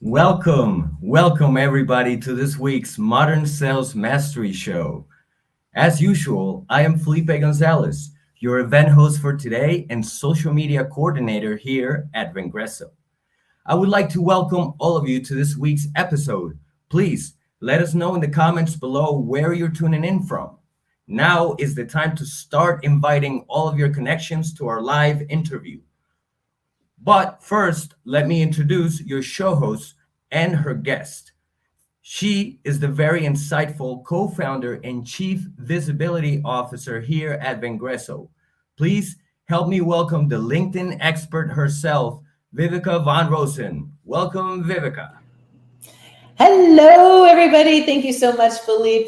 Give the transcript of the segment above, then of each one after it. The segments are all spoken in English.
Welcome everybody to this week's Modern Sales Mastery Show. As usual, I am Felipe Gonzalez, your event host for today and social media coordinator here at Vengreso. I would like to welcome all of you to this week's episode. Please let us know in the comments below where you're tuning in from. Now is the time to start inviting all of your connections to our live interview. But first, let me introduce your show host and her guest. She is the very insightful co founder and chief visibility officer here at Vengreso. Please help me welcome the LinkedIn expert herself, Viveka von Rosen. Welcome, Viveka. Hello, everybody. Thank you so much, Felipe.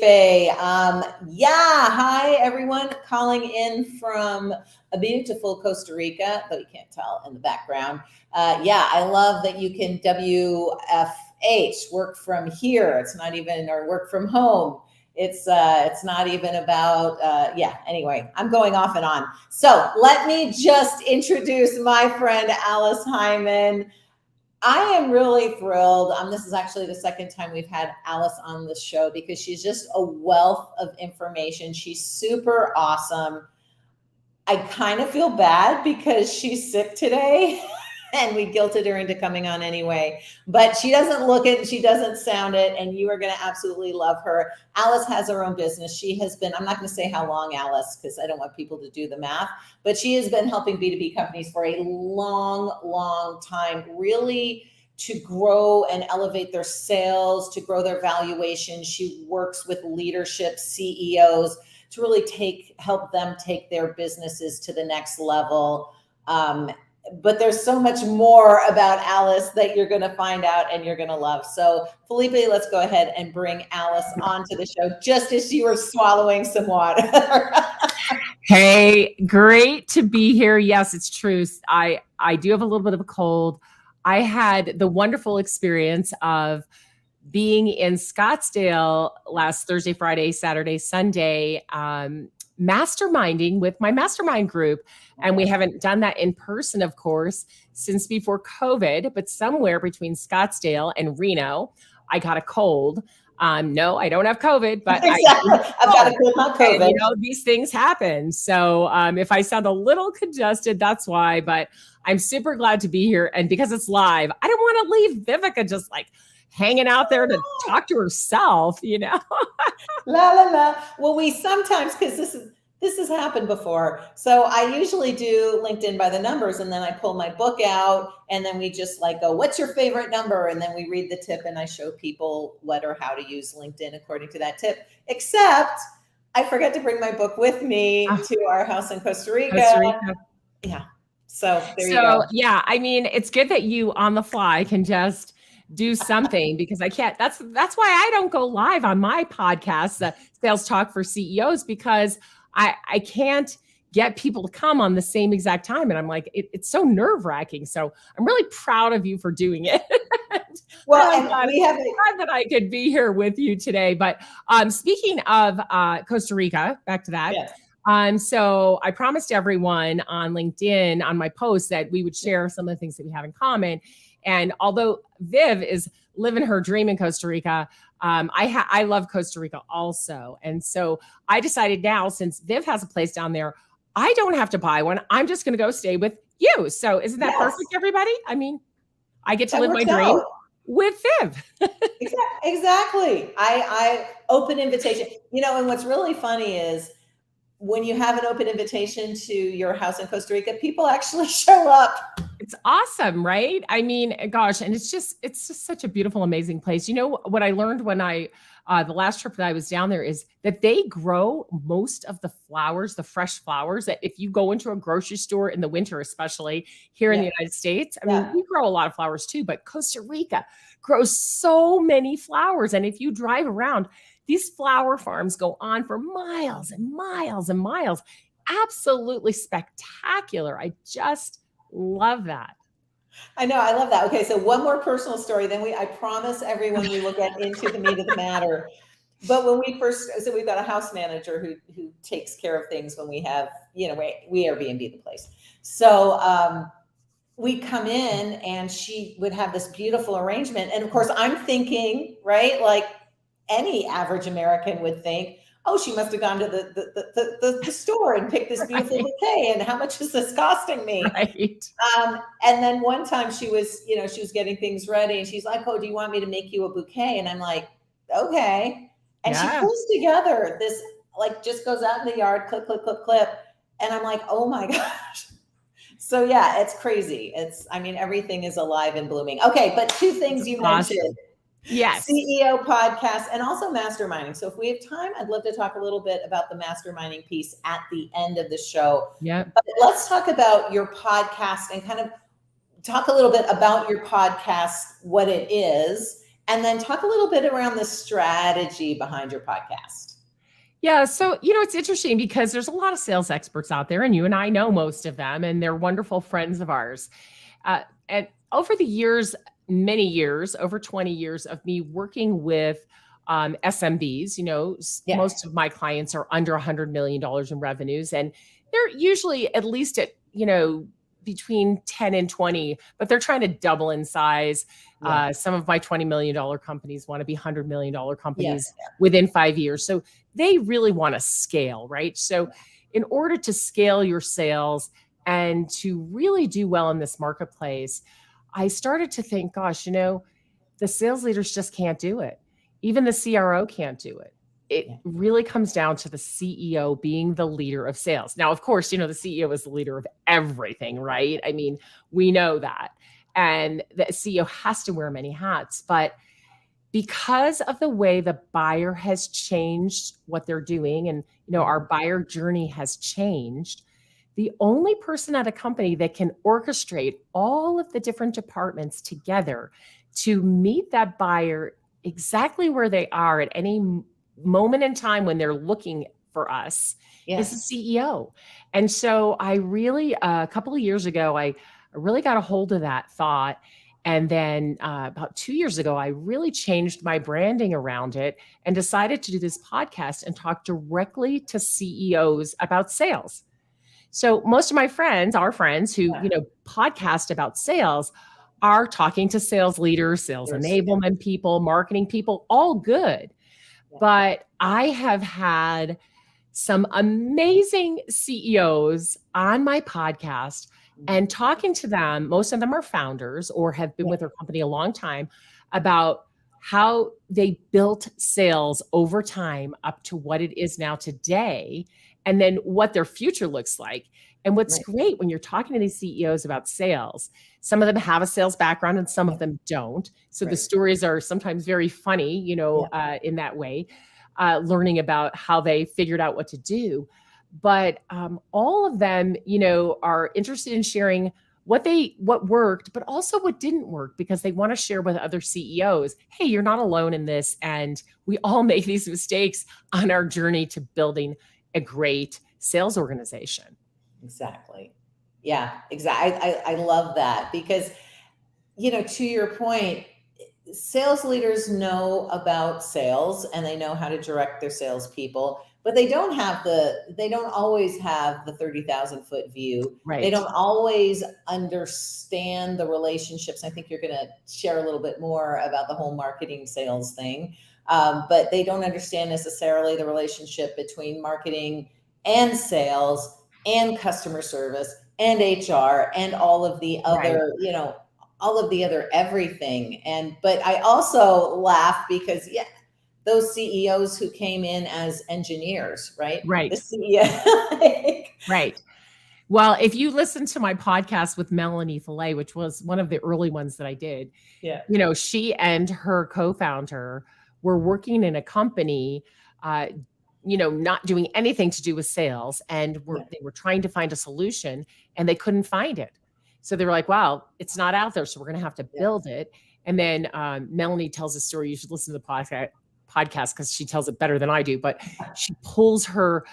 Hi, everyone. Calling in from a beautiful Costa Rica, though you can't tell in the background. I love that you can WFH, work from here. It's not even, or work from home. It's not even about, anyway, I'm going off and on. So let me just introduce my friend, Alice Heiman. I am really thrilled. This is actually the second time we've had Alice on the show because she's just a wealth of information. She's super awesome. I kind of feel bad because she's sick today and we guilted her into coming on anyway, but she doesn't look it, she doesn't sound it, and you are going to absolutely love her. Alice has her own business. She has been, I'm not going to say how long, Alice, because I don't want people to do the math, but she has been helping B2B companies for a long time, really to grow and elevate their sales, to grow their valuation. She works with leadership, CEOs, to really help them take their businesses to the next level. But there's so much more about Alice that you're going to find out and you're going to love. So Felipe, let's go ahead and bring Alice onto the show just as you were swallowing some water. Hey, great to be here. Yes, it's true. I do have a little bit of a cold. I had the wonderful experience of being in Scottsdale last Thursday, Friday, Saturday, Sunday, masterminding with my mastermind group. And we haven't done that in person, of course, since before COVID, but somewhere between Scottsdale and Reno, I got a cold. No, I don't have COVID, but exactly. I've got a cold, not COVID. And, these things happen. So if I sound a little congested, that's why, but I'm super glad to be here. And because it's live, I don't want to leave Viveka just like hanging out there to talk to herself, La, la, la. Well, we sometimes, because this has happened before. So I usually do LinkedIn by the numbers, and then I pull my book out, and then we just like go, what's your favorite number? And then we read the tip, and I show people what or how to use LinkedIn according to that tip. Except I forgot to bring my book with me to our house in Costa Rica. Yeah. So there you go. Yeah, I mean, it's good that you on the fly can just do something because I can't. That's why I don't go live on my podcast, Sales Talk for CEOs, because I can't get people to come on the same exact time. And I'm like, it's so nerve wracking. So I'm really proud of you for doing it. Well, I'm glad that I could be here with you today. But speaking of Costa Rica, back to that. Yes. So I promised everyone on LinkedIn on my post that we would share some of the things that we have in common. And although Viv is living her dream in Costa Rica, I love Costa Rica also. And so I decided now, since Viv has a place down there, I don't have to buy one. I'm just going to go stay with you. So isn't that perfect, everybody? I mean, I get to live my dream with Viv. Exactly. I open invitation, and what's really funny is when you have an open invitation to your house in Costa Rica, people actually show up. It's awesome, right? I mean, gosh, and it's just such a beautiful, amazing place. You know, what I learned when the last trip that I was down there is that they grow most of the flowers, the fresh flowers, that if you go into a grocery store in the winter, especially here in the United States, I mean, we grow a lot of flowers too, but Costa Rica grows so many flowers. And if you drive around, these flower farms go on for miles and miles and miles. Absolutely spectacular. I just love that. I know. I love that. Okay. So one more personal story. Then I promise everyone we will get into the meat of the matter. But when we first, so we've got a house manager who takes care of things when we have, we Airbnb the place. So we come in and she would have this beautiful arrangement. And of course, I'm thinking, right, like any average American would think, oh, she must have gone to the store and picked this beautiful Right. bouquet. And how much is this costing me? Right. And then one time she was getting things ready and she's like, oh, do you want me to make you a bouquet? And I'm like, okay. And she Yeah. pulls together this, like, just goes out in the yard, clip, clip, clip, clip. And I'm like, oh my gosh. So yeah, it's crazy. Everything is alive and blooming. Okay, but two things you mentioned. Yes. CEO podcast and also masterminding. So if we have time, I'd love to talk a little bit about the masterminding piece at the end of the show. Yeah. But let's talk about your podcast and kind of talk a little bit about your podcast, what it is, and then talk a little bit around the strategy behind your podcast. Yeah. So, it's interesting because there's a lot of sales experts out there, and you and I know most of them, and they're wonderful friends of ours. And over the years, many years, over 20 years of me working with SMBs, most of my clients are under $100 million in revenues, and they're usually at least at, between 10 and 20, but they're trying to double in size. Yeah. Some of my $20 million companies want to be $100 million companies within 5 years. So they really want to scale, right? So in order to scale your sales and to really do well in this marketplace, I started to think, gosh, the sales leaders just can't do it. Even the CRO can't do it. It really comes down to the CEO being the leader of sales. Now, of course, the CEO is the leader of everything, right? I mean, we know that. And the CEO has to wear many hats. But because of the way the buyer has changed what they're doing, and, our buyer journey has changed, the only person at a company that can orchestrate all of the different departments together to meet that buyer exactly where they are at any moment in time when they're looking for us is the CEO. And so I really, a couple of years ago, I really got a hold of that thought. And then about 2 years ago, I really changed my branding around it and decided to do this podcast and talk directly to CEOs about sales. So most of my friends, our friends who, podcast about sales, are talking to sales leaders, sales enablement people, marketing people, all good. But I have had some amazing CEOs on my podcast, and talking to them, most of them are founders or have been with their company a long time, about how they built sales over time up to what it is now today, and then what their future looks like. And what's great when you're talking to these CEOs about sales, some of them have a sales background and some of them don't. So the stories are sometimes very funny, in that way, learning about how they figured out what to do. But all of them, are interested in sharing what worked, but also what didn't work, because they want to share with other CEOs, hey, you're not alone in this. And we all make these mistakes on our journey to building a great sales organization. Exactly. Yeah, exactly. I love that because, to your point, sales leaders know about sales and they know how to direct their salespeople, but they don't always have the 30,000 foot view. Right. They don't always understand the relationships. I think you're going to share a little bit more about the whole marketing sales thing. But they don't understand necessarily the relationship between marketing and sales and customer service and HR and all of the other, all of the other everything. But I also laugh because those CEOs who came in as engineers, right? Right. The CEO. Right. Well, if you listen to my podcast with Melanie Fillet, which was one of the early ones that I did, she and her co-founder were working in a company, not doing anything to do with sales, and they were trying to find a solution and they couldn't find it. So they were like, wow, it's not out there. So we're going to have to build it. And then Melanie tells a story. You should listen to the podcast because she tells it better than I do. But she pulls her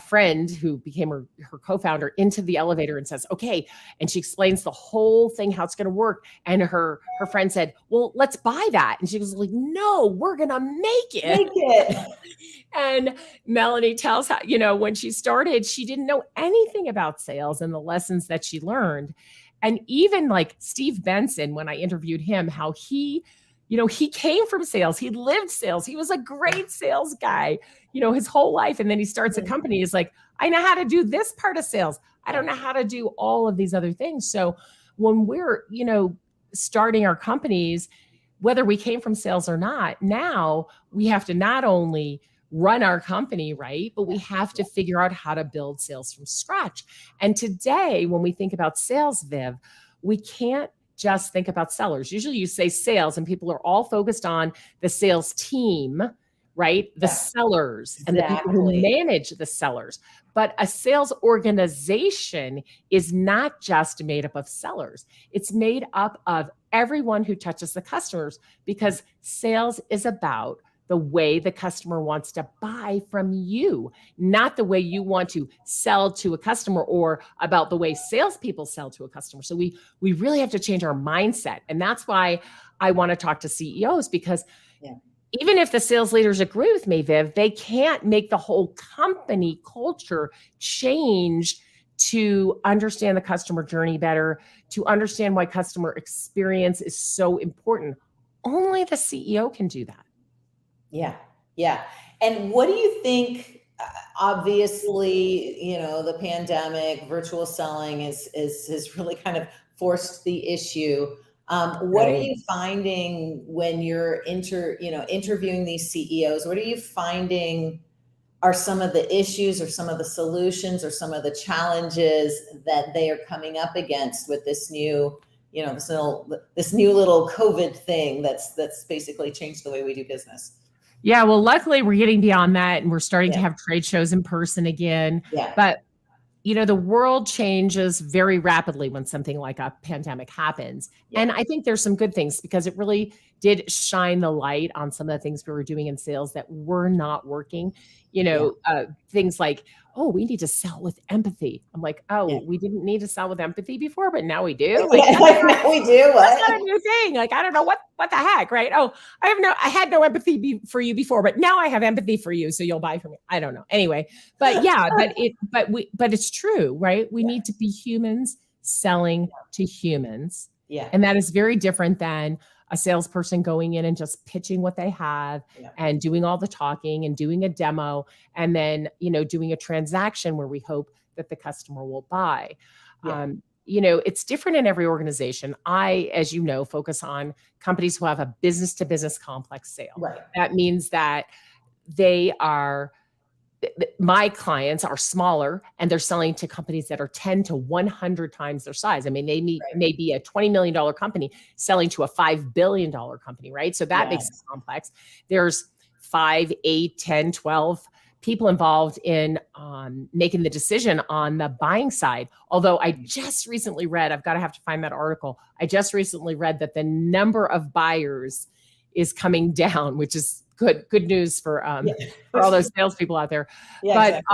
friend who became her co-founder into the elevator and says, okay. And she explains the whole thing, how it's going to work. And her friend said, well, let's buy that. And she was like, no, we're going to make it. And Melanie tells how, when she started, she didn't know anything about sales and the lessons that she learned. And even like Steve Benson, when I interviewed him, how he came from sales. He lived sales. He was a great sales guy, his whole life. And then he starts a company. He's like, I know how to do this part of sales. I don't know how to do all of these other things. So when we're, starting our companies, whether we came from sales or not, now we have to not only run our company, right, but we have to figure out how to build sales from scratch. And today, when we think about sales, Viv, we can't just think about sellers. Usually you say sales and people are all focused on the sales team, right? The sellers and the people who manage the sellers. But a sales organization is not just made up of sellers. It's made up of everyone who touches the customers, because sales is about the way the customer wants to buy from you, not the way you want to sell to a customer or about the way salespeople sell to a customer. So we really have to change our mindset. And that's why I want to talk to CEOs, because even if the sales leaders agree with me, Viv, they can't make the whole company culture change to understand the customer journey better, to understand why customer experience is so important. Only the CEO can do that. Yeah. And what do you think? Obviously, the pandemic, virtual selling has really kind of forced the issue. What are you finding when you're interviewing these CEOs? What are you finding are some of the issues or some of the solutions or some of the challenges that they are coming up against with this new, this new little COVID thing that's basically changed the way we do business? Yeah, well, luckily we're getting beyond that and we're starting to have trade shows in person again. But the world changes very rapidly when something like a pandemic happens. And I think there's some good things, because it really did shine the light on some of the things we were doing in sales that were not working. Things like, oh, we need to sell with empathy. I'm like, we didn't need to sell with empathy before, but now we do. Like, now we do. That's not a new thing. Like, I don't know what the heck, right? Oh, I had no empathy for you before, but now I have empathy for you, so you'll buy from me. I don't know. Anyway, but but it's true, right? We need to be humans selling to humans. And that is very different than a salesperson going in and just pitching what they have and doing all the talking and doing a demo and then, doing a transaction where we hope that the customer will buy. It's different in every organization. I, as you know, focus on companies who have a business to business complex sale. That means that my clients are smaller and they're selling to companies that are 10 to 100 times their size. I mean, they may be a $20 million company selling to a $5 billion company, right? So that makes it complex. There's 5, 8, 10, 12 people involved in making the decision on the buying side. Although I just recently read, have to find that article. I just recently read that the number of buyers is coming down, which is good news for all those salespeople out there. But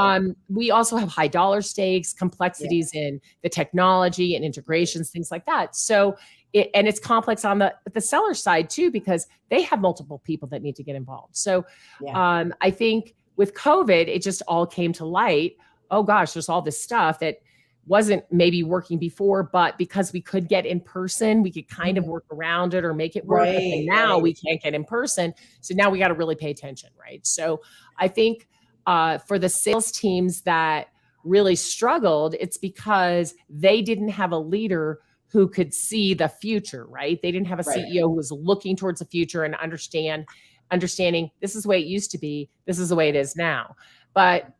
we also have high dollar stakes, complexities in the technology and integrations, things like that. So it's complex on the seller side too, because they have multiple people that need to get involved. So I think with COVID, it just all came to light. Oh gosh, there's all this stuff that wasn't maybe working before, but because we could get in person, we could kind of work around it or make it work. But now we can't get in person. So now we got to really pay attention, right? So I think for the sales teams that really struggled, it's because they didn't have a leader who could see the future, right? They didn't have a CEO who was looking towards the future and understanding this is the way it used to be, this is the way it is now. But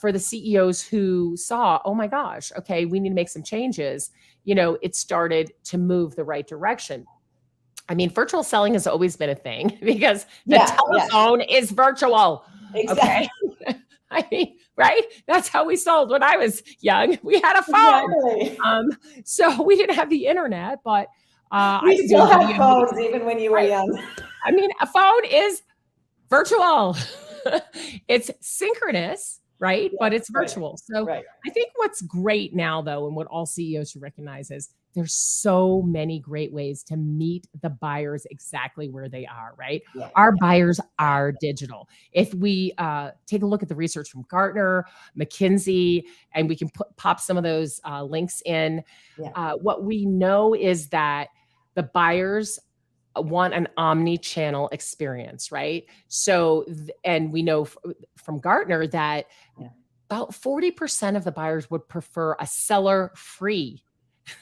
for the CEOs who saw, oh my gosh, okay, we need to make some changes, it started to move the right direction. I mean, virtual selling has always been a thing because the telephone is virtual. Okay. I mean, right? That's how we sold when I was young. We had a phone. So we didn't have the internet, but we still have phones even when you were young. I mean, a phone is virtual. It's synchronous, right? But it's virtual. So I think what's great now, though, and what all CEOs should recognize is there's so many great ways to meet the buyers exactly where they are, right? Yeah. Our buyers are digital. If we take a look at the research from Gartner, McKinsey, and we can pop some of those links in, what we know is that the buyers want an omni-channel experience, right? So, and we know from Gartner that about 40% of the buyers would prefer a seller-free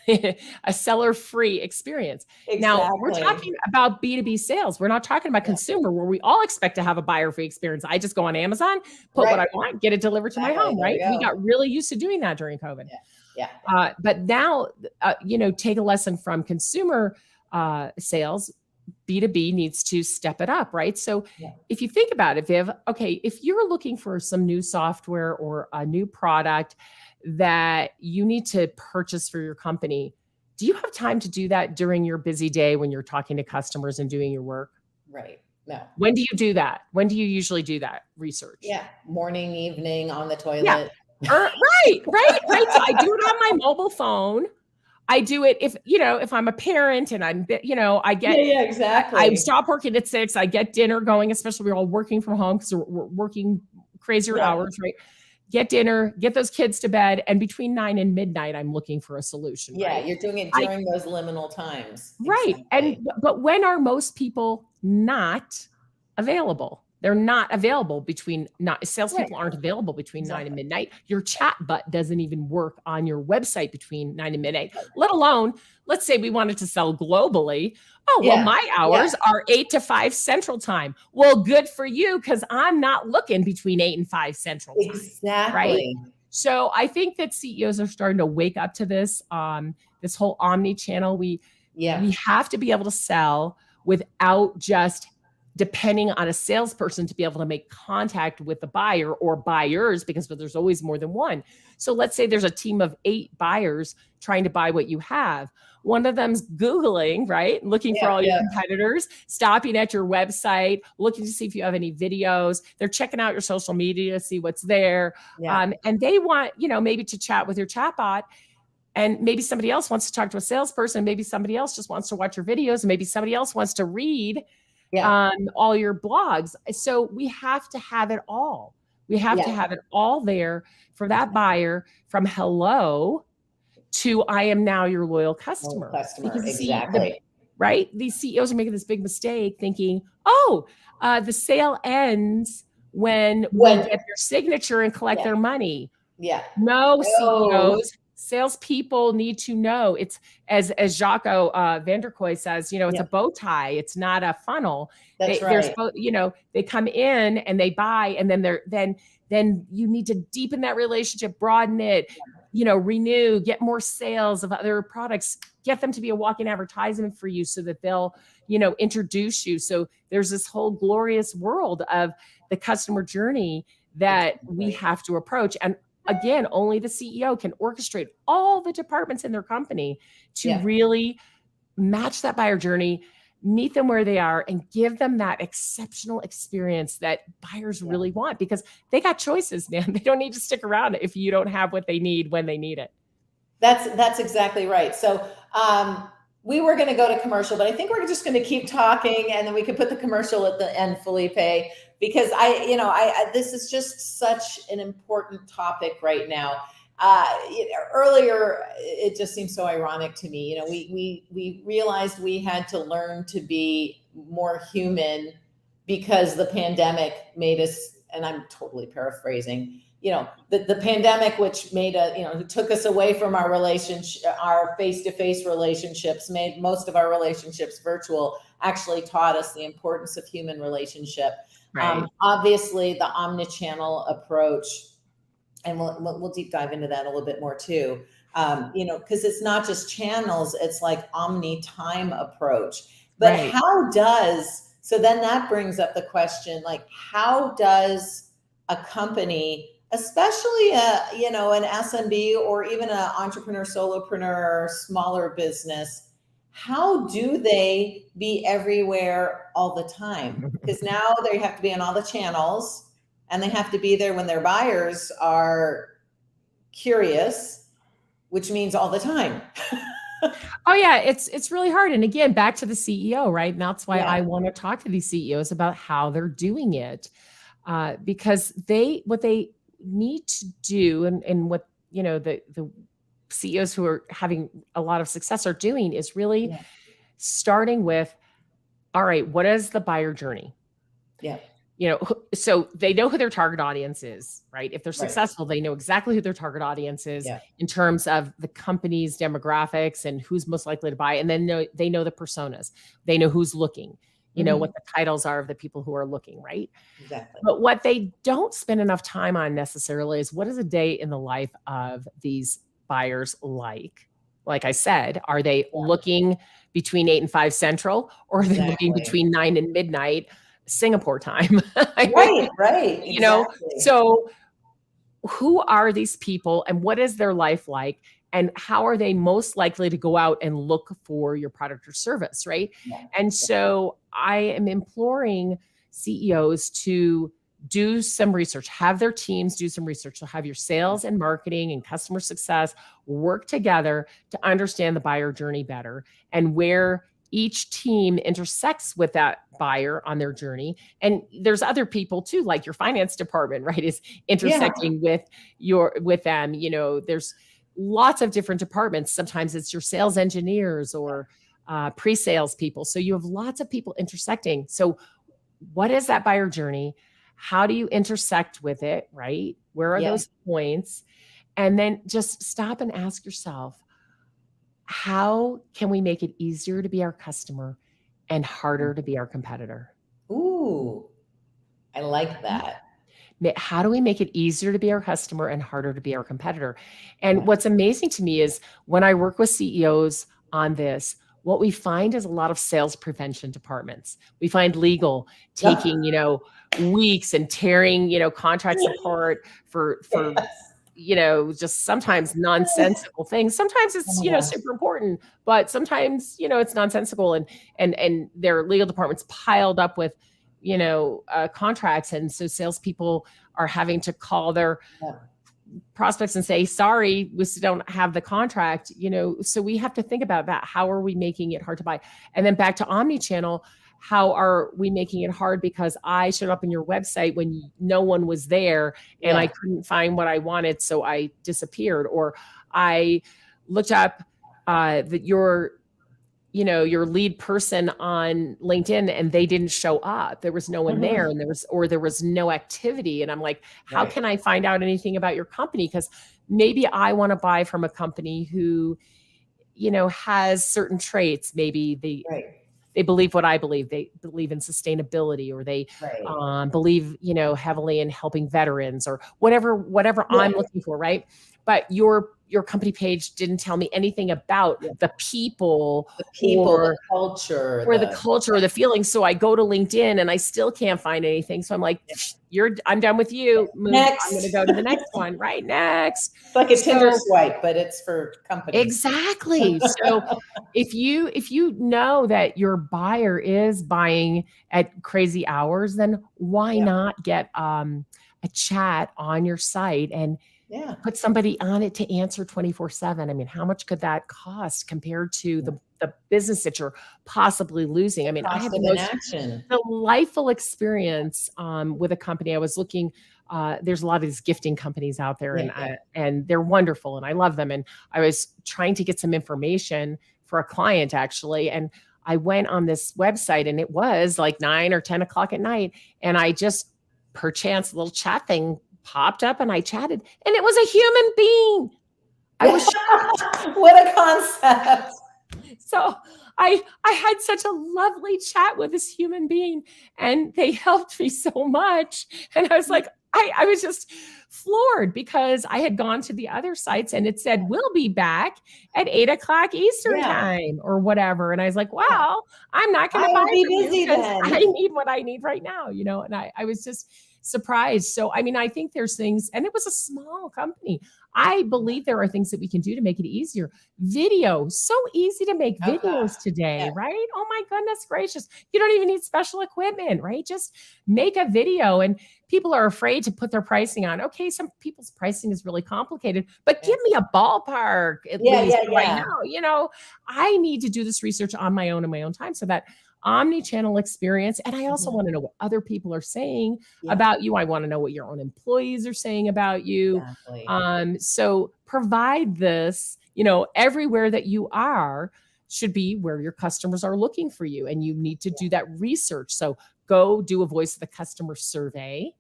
a seller-free experience. Exactly. Now, we're talking about B2B sales. We're not talking about consumer, where we all expect to have a buyer-free experience. I just go on Amazon, put what I want, get it delivered to my home, right? We got really used to doing that during COVID. But now, take a lesson from consumer sales. B2B needs to step it up, right? So if you think about it, Viv, okay, if you're looking for some new software or a new product that you need to purchase for your company, do you have time to do that during your busy day when you're talking to customers and doing your work? Right. No. When do you do that? When do you usually do that research? Morning, evening, on the toilet. Right. So I do it on my mobile phone. I do it if I'm a parent and I'm, I get, exactly. I stop working at 6, I get dinner going, especially we're all working from home because we're working crazier hours, right? Get dinner, get those kids to bed. And between 9 and midnight, I'm looking for a solution. Right? You're doing it during those liminal times. Right. Exactly. But when are most people not available? They're not available salespeople aren't available between 9 and midnight. Your chat bot doesn't even work on your website between 9 and midnight, let alone, let's say we wanted to sell globally. My hours are 8 to 5 Central Time. Well, good for you, because I'm not looking between 8 and 5 Central Time. Exactly. Right? So I think that CEOs are starting to wake up to this, this whole omni-channel. We have to be able to sell without just depending on a salesperson to be able to make contact with the buyer or buyers, because there's always more than one. So let's say there's a team of 8 buyers trying to buy what you have. One of them's Googling, right? Looking for all your competitors, stopping at your website, looking to see if you have any videos. They're checking out your social media to see what's there. And they want, maybe to chat with your chatbot. And maybe somebody else wants to talk to a salesperson. Maybe somebody else just wants to watch your videos. And maybe somebody else wants to read all your blogs. So we have to have it all. We have to have it all there for that buyer, from hello to I am now your loyal customer. Because exactly. These CEOs are making this big mistake thinking, the sale ends when we get their signature and collect their money. No, CEOs. Salespeople need to know, it's as Jocko Vanderkoy says, it's a bow tie. It's not a funnel. That's right. They come in and they buy, and then you need to deepen that relationship, broaden it, renew, get more sales of other products, get them to be a walking advertisement for you so that they'll, introduce you. So there's this whole glorious world of the customer journey that we have to approach. And again, only the CEO can orchestrate all the departments in their company to really match that buyer journey, meet them where they are, and give them that exceptional experience that buyers really want, because they got choices, man. They don't need to stick around if you don't have what they need when they need it. That's exactly right. So we were going to go to commercial, but I think we're just going to keep talking, and then we can put the commercial at the end, Felipe, because this is just such an important topic right now. Earlier, it just seems so ironic to me. We realized we had to learn to be more human because the pandemic made us, and I'm totally paraphrasing, the pandemic, which made took us away from our relationship, our face-to-face relationships, made most of our relationships virtual, actually taught us the importance of human relationship. Right. Obviously, the omni-channel approach, and we'll deep dive into that a little bit more too. Because it's not just channels; it's like omni-time approach. But so then that brings up the question: like, how does a company, especially an SMB or even an entrepreneur, solopreneur, smaller business, how do they be everywhere all the time? Because now they have to be on all the channels, and they have to be there when their buyers are curious, which means all the time. Oh yeah, it's really hard. And again, back to the CEO, right? And that's why Yeah. I want to talk to these CEOs about how they're doing it, because what they need to do, and what the CEOs who are having a lot of success are doing is really Yeah. starting with, all right, what is the buyer journey? Yeah. So they know who their target audience is, right? If they're Right. successful, they know exactly who their target audience is Yeah. in terms of the company's demographics and who's most likely to buy. And then they know the personas. They know who's looking, what the titles are of the people who are looking, right? Exactly. But what they don't spend enough time on necessarily is, what is a day in the life of these buyers like? Like I said, are they looking between 8 and 5 Central, or are they looking Exactly. between 9 and midnight Singapore time? Right. Exactly. So who are these people and what is their life like? And how are they most likely to go out and look for your product or service, right? Yeah. And so I am imploring CEOs to do some research, have their teams do some research. So have your sales and marketing and customer success work together to understand the buyer journey better, and where each team intersects with that buyer on their journey. And there's other people too, like your finance department, right, is intersecting with them. There's lots of different departments. Sometimes it's your sales engineers or pre-sales people. So you have lots of people intersecting. So what is that buyer journey? How do you intersect with it, right? Where are those points? And then just stop and ask yourself, how can we make it easier to be our customer and harder to be our competitor? Ooh, I like that. How do we make it easier to be our customer and harder to be our competitor? And what's amazing to me is when I work with CEOs on this, what we find is a lot of sales prevention departments. We find legal taking, weeks and tearing, contracts apart for just sometimes nonsensical things. Sometimes it's, super important, but sometimes, it's nonsensical, and their legal departments piled up with, contracts. And so salespeople are having to call their prospects and say, sorry, we still don't have the contract, so we have to think about that. How are we making it hard to buy? And then back to omni-channel, how are we making it hard because I showed up on your website when no one was there and I couldn't find what I wanted, so I disappeared? Or I looked up your lead person on LinkedIn and they didn't show up. There was no one there, and there was no activity. And I'm like, how can I find out anything about your company? Because maybe I want to buy from a company who, has certain traits. Maybe they believe what I believe. They believe in sustainability, or they believe, heavily in helping veterans, or whatever I'm looking for, right? But your company page didn't tell me anything about the people, the culture, or the culture, or the feelings. So I go to LinkedIn and I still can't find anything. So I'm like, I'm done with you. Next. I'm going to go to the next one. Right. Next. It's like a Tinder swipe, but it's for companies. Exactly. So if you know that your buyer is buying at crazy hours, then why not get a chat on your site and put somebody on it to answer 24/7? I mean, how much could that cost compared to the business that you're possibly losing? I mean, I had the most delightful experience with a company. I was looking, there's a lot of these gifting companies out there, and they're wonderful and I love them. And I was trying to get some information for a client, actually. And I went on this website and it was like 9 or 10 o'clock at night. And I just, perchance, a little chat thing popped up and I chatted, and it was a human being. I was shocked. What a concept. So I had such a lovely chat with this human being, and they helped me so much. And I was like, I was just floored, because I had gone to the other sites and it said, we'll be back at 8 o'clock Eastern time or whatever. And I was like, wow, I'm not going to buy be busy because then. I need what I need right now, and I was just surprised. So, I mean, I think there's things, and it was a small company. I believe there are things that we can do to make it easier. Video, so easy to make Oh videos gosh. today, Yeah. right? Oh my goodness gracious. You don't even need special equipment, right? Just make a video. And people are afraid to put their pricing on. Okay, some people's pricing is really complicated, but give me a ballpark at Yeah, least. yeah, So I yeah. know, I need to do this research on my own in my own time so that omni-channel experience. And I also want to know what other people are saying Yeah, about you. I want to know what your own employees are saying about you. exactly. So provide this, everywhere that you are should be where your customers are looking for you. And you need to do that research. So go do a voice of the customer survey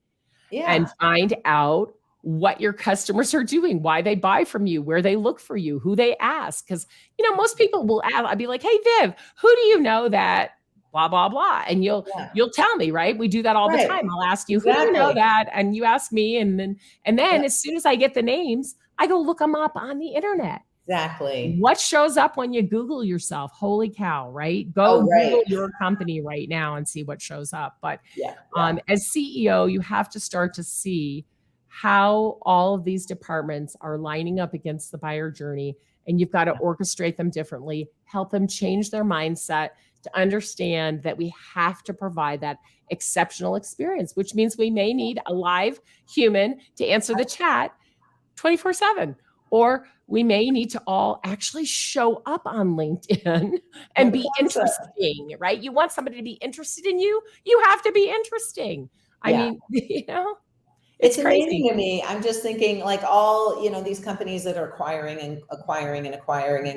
and Yeah. find out what your customers are doing, why they buy from you, where they look for you, who they ask. Because, most people will ask, I'd be like, hey, Viv, who do you know that blah, blah, blah. And you'll Yeah. tell me, right? We do that all the Right. time. I'll ask you, who do you know Exactly. that? And you ask me. And then Yeah. as soon as I get the names, I go look them up on the internet. Exactly. What shows up when you Google yourself? Holy cow, right? Go Oh, right. Google your company right now and see what shows up. But Yeah. as CEO, you have to start to see how all of these departments are lining up against the buyer journey. And you've got to orchestrate them differently, help them change their mindset to understand that we have to provide that exceptional experience, which means we may need a live human to answer the chat 24/7. Or we may need to all actually show up on LinkedIn and be interesting, right? You want somebody to be interested in you, you have to be interesting. I mean, it's crazy. Amazing to me. I'm just thinking like all, these companies that are acquiring and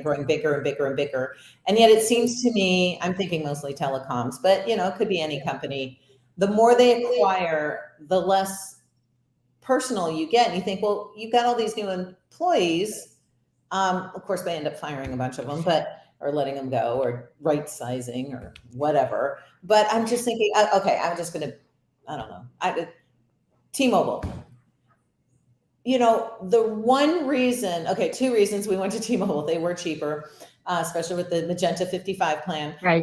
growing bigger and bigger and bigger. And yet it seems to me, I'm thinking mostly telecoms, but it could be any company. The more they acquire, the less personal you get. And you think, well, you've got all these new employees. Of course, they end up firing a bunch of them, or letting them go, or right sizing, or whatever. But I'm just thinking, okay, I'm just going to, I don't know. T-Mobile. The one reason, two reasons we went to T-Mobile. They were cheaper, especially with the Magenta 55 plan. Right.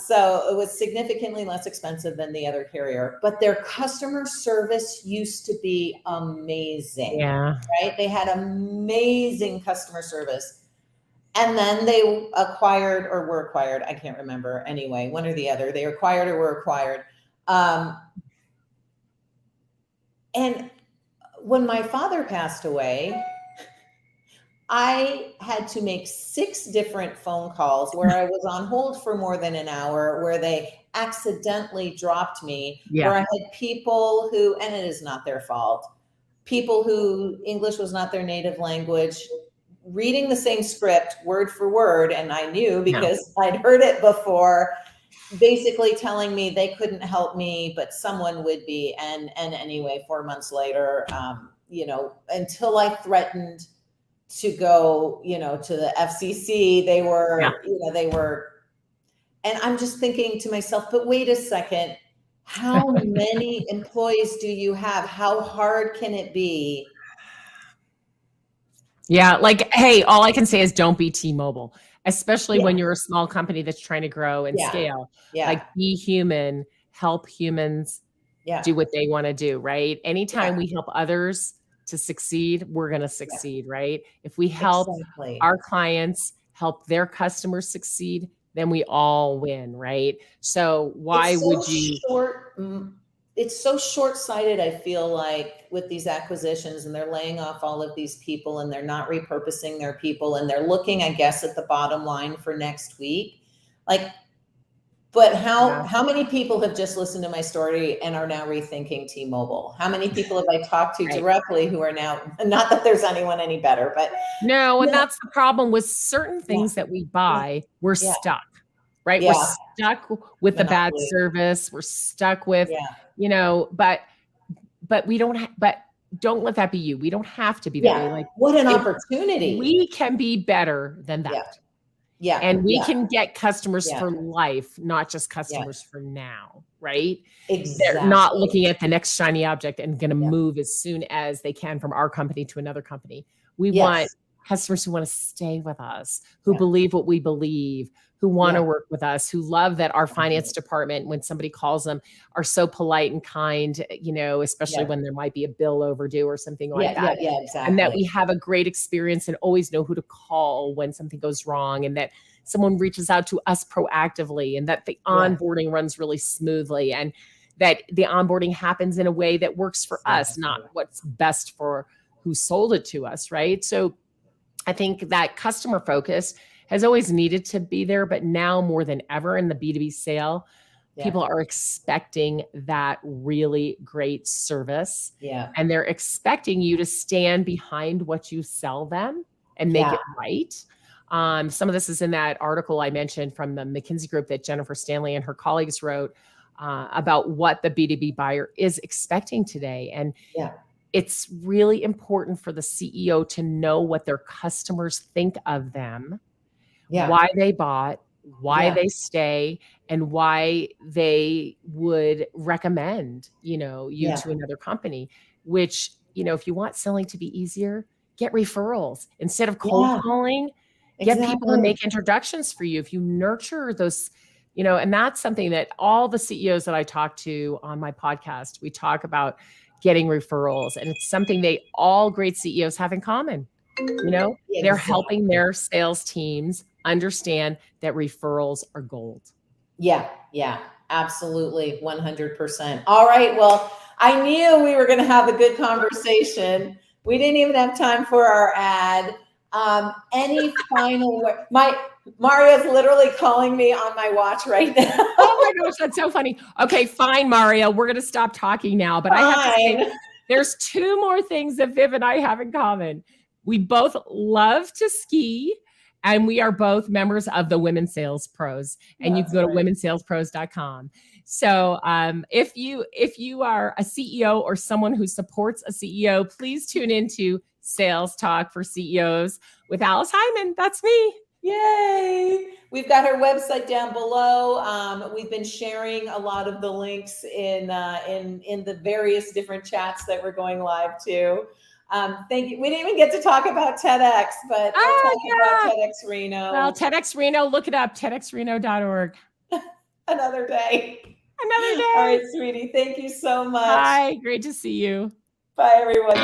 So it was significantly less expensive than the other carrier, but their customer service used to be amazing. Yeah. Right? They had amazing customer service. And then they acquired or were acquired. I can't remember. Anyway, one or the other. They acquired or were acquired. And when my father passed away, I had to make 6 different phone calls where I was on hold for more than an hour, where they accidentally dropped me, where I had people who, and it is not their fault, people who English was not their native language, reading the same script word for word. And I knew because I'd heard it before, basically telling me they couldn't help me, but someone would be. And anyway, 4 months later, until I threatened to go, to the FCC, they were, and I'm just thinking to myself, but wait a second, how many employees do you have? How hard can it be? Yeah. Like, hey, all I can say is don't be T-Mobile, especially when you're a small company that's trying to grow and scale. Yeah. Like, be human, help humans do what they want to do, right? Anytime we help others to succeed, we're going to succeed, right? If we help our clients help their customers succeed, then we all win, right? So why would you? It's so short-sighted, I feel like, with these acquisitions, and they're laying off all of these people, and they're not repurposing their people, and they're looking, I guess, at the bottom line for next week. Like, but how many people have just listened to my story and are now rethinking T-Mobile? How many people have I talked to directly who are now, not that there's anyone any better, but no, and that's the problem with certain things that we buy. We're stuck, right? We're stuck with the bad service. We're stuck with, but we don't, but don't let that be you. We don't have to be that way. Like, what an opportunity. We can be better than that. Yeah. And we can get customers for life, not just customers for now, right? Exactly. They're not looking at the next shiny object and going to move as soon as they can from our company to another company. We want customers who want to stay with us, who believe what we believe, who who want to Yeah. work with us, who love that our finance department, when somebody calls them, are so polite and kind, especially Yeah. when there might be a bill overdue or something like Yeah, that. yeah, And that exactly. we have a great experience and always know who to call when something goes wrong, and that someone reaches out to us proactively, and that the Yeah. onboarding runs really smoothly, and that the onboarding happens in a way that works for us, not Exactly. what's best for who sold it to us, right? So I think that customer focus has always needed to be there, but now more than ever in the B2B sale, Yeah. people are expecting that really great service, Yeah. and they're expecting you to stand behind what you sell them and make Yeah. it right. Some of this is in that article I mentioned from the McKinsey Group that Jennifer Stanley and her colleagues wrote about what the B2B buyer is expecting today. And Yeah. it's really important for the CEO to know what their customers think of them, Yeah. why they bought, why Yeah. they stay, and why they would recommend, you Yeah. to another company, which, if you want selling to be easier, get referrals instead of cold Yeah. calling. Get people to Exactly. make introductions for you. If you nurture those, and that's something that all the CEOs that I talk to on my podcast, we talk about getting referrals. And it's something all great CEOs have in common. They're helping Exactly. their sales teams understand that referrals are gold. Yeah. Yeah. Absolutely. 100%. All right. Well, I knew we were going to have a good conversation. We didn't even have time for our ad. Any final word? Mario's literally calling me on my watch right now. Oh my gosh, that's so funny. Okay, fine, Mario. We're going to stop talking now. But I have to say, Fine. there's two more things that Viv and I have in common. We both love to ski, and we are both members of the Women Sales Pros. And you can That's go to right. womensalespros.com. So if you are a CEO or someone who supports a CEO, please tune into Sales Talk for CEOs with Alice Heiman. That's me. Yay! We've got her website down below. We've been sharing a lot of the links in the various different chats that we're going live to. Thank you. We didn't even get to talk about TEDx, but we'll talk about TEDx Reno Well, TEDx Reno, look it up, tedxreno.org. another day. Another All day. right, sweetie. Thank you so much. Bye. Great to see you. Bye, everyone.